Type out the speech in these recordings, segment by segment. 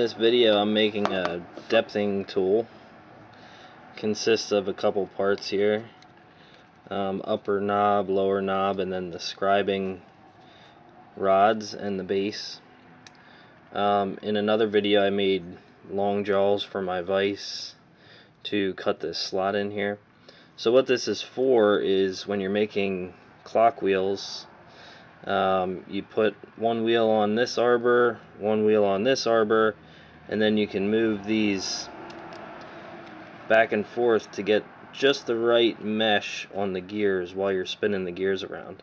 this video I'm making a depthing tool. Consists of a couple parts here. Upper knob, lower knob, and then the scribing rods and the base. In another video I made long jaws for my vise to cut this slot in here. So what this is for is when you're making clock wheels, you put one wheel on this arbor, one wheel on this arbor, and then you can move these back and forth to get just the right mesh on the gears while you're spinning the gears around.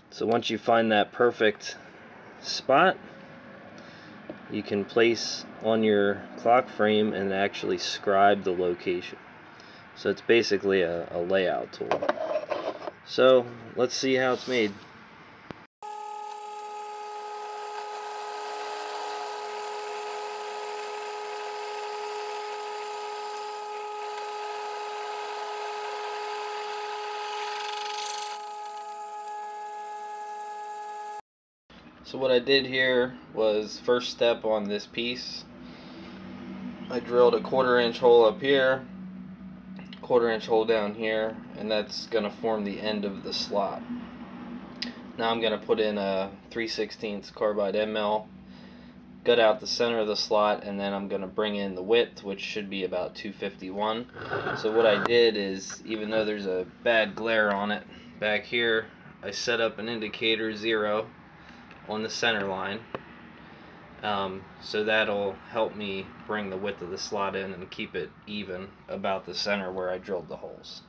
So once you find that perfect spot, you can place on your clock frame and actually scribe the location. So it's basically a layout tool. So let's see how it's made. So what I did here was, first step on this piece, I drilled a 1/4 inch hole up here, 1/4 inch hole down here, and that's going to form the end of the slot. Now I'm going to put in a 3/16 carbide ML, gut out the center of the slot, and then I'm going to bring in the width, which should be about 251. So what I did is, even though there's a bad glare on it back here, I set up an indicator 0 on the center line, so that'll help me bring the width of the slot in and keep it even about the center where I drilled the holes.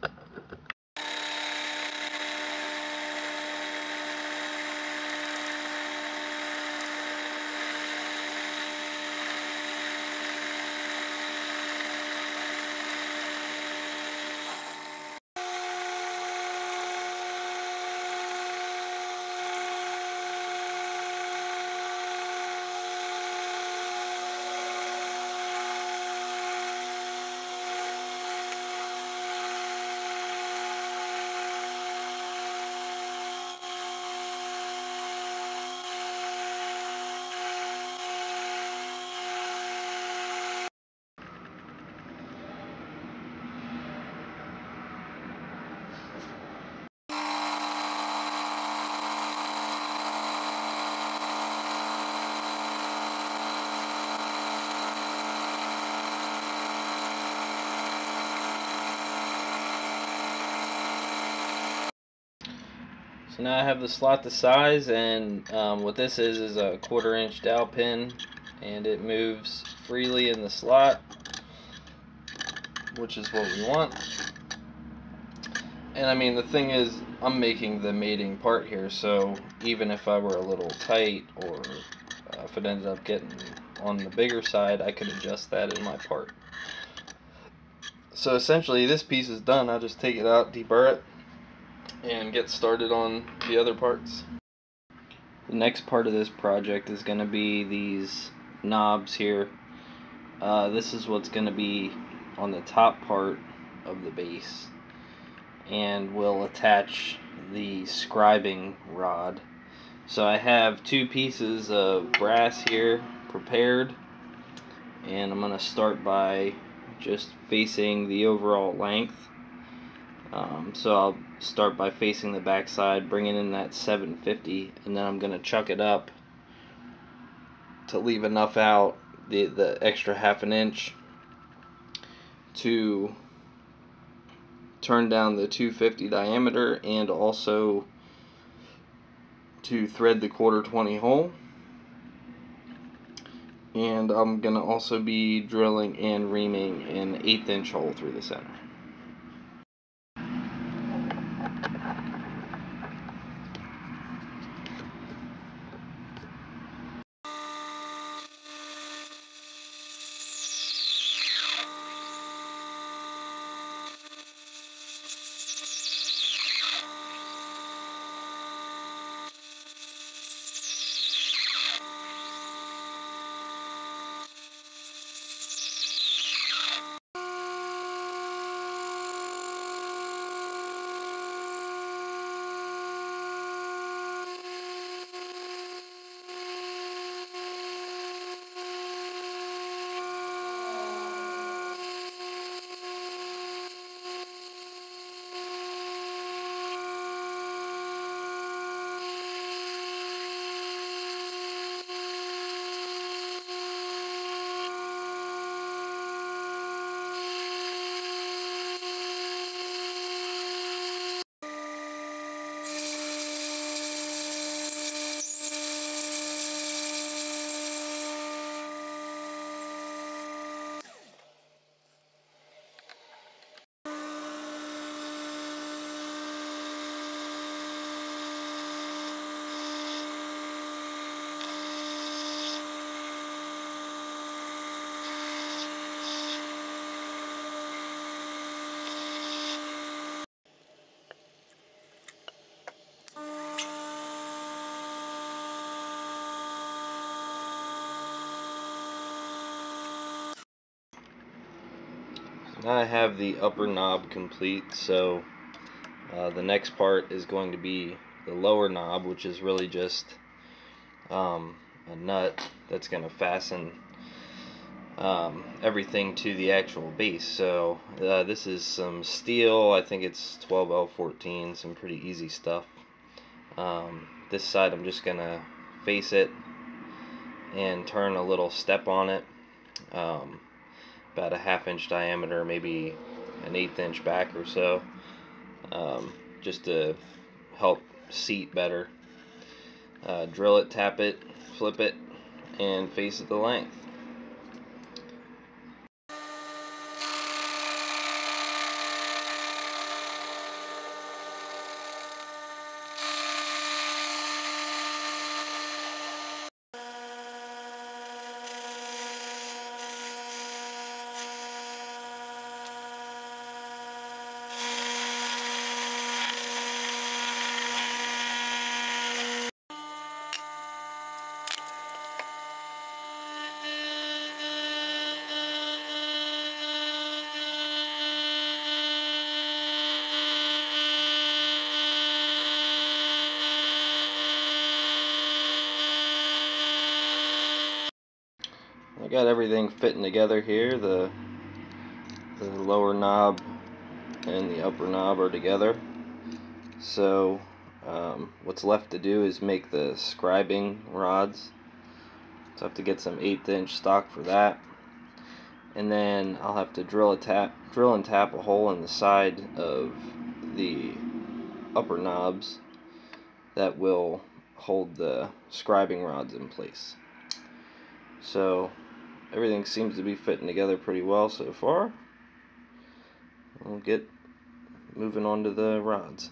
So now I have the slot the size, and what this is a 1/4 inch dowel pin, and it moves freely in the slot, which is what we want. And I mean, the thing is, I'm making the mating part here, so even if I were a little tight, or if it ended up getting on the bigger side, I could adjust that in my part. So essentially this piece is done. I'll just take it out, deburr it, and get started on the other parts. The next part of this project is going to be these knobs here. This is what's going to be on the top part of the base, and we'll attach the scribing rod. So I have 2 pieces of brass here prepared, and I'm going to start by just facing the overall length. So I'll start by facing the back side, bringing in that 750, and then I'm going to chuck it up to leave enough out, the extra 1/2 inch, to turn down the 250 diameter, and also to thread the 1/4 hole. And I'm going to also be drilling and reaming an 1/8 inch hole through the center. Now I have the upper knob complete, so the next part is going to be the lower knob, which is really just a nut that's going to fasten everything to the actual base. So this is some steel. I think it's 12L14, some pretty easy stuff. This side I'm just going to face it and turn a little step on it, about a 1/2 inch diameter, maybe an 1/8 inch back or so, just to help seat better. Drill it, tap it, flip it, and face it the length. I got everything fitting together here. The lower knob and the upper knob are together. So what's left to do is make the scribing rods. So I have to get some 1/8 inch stock for that. And then I'll have to drill and tap a hole in the side of the upper knobs that will hold the scribing rods in place. So everything seems to be fitting together pretty well so far. We'll get moving on to the rods.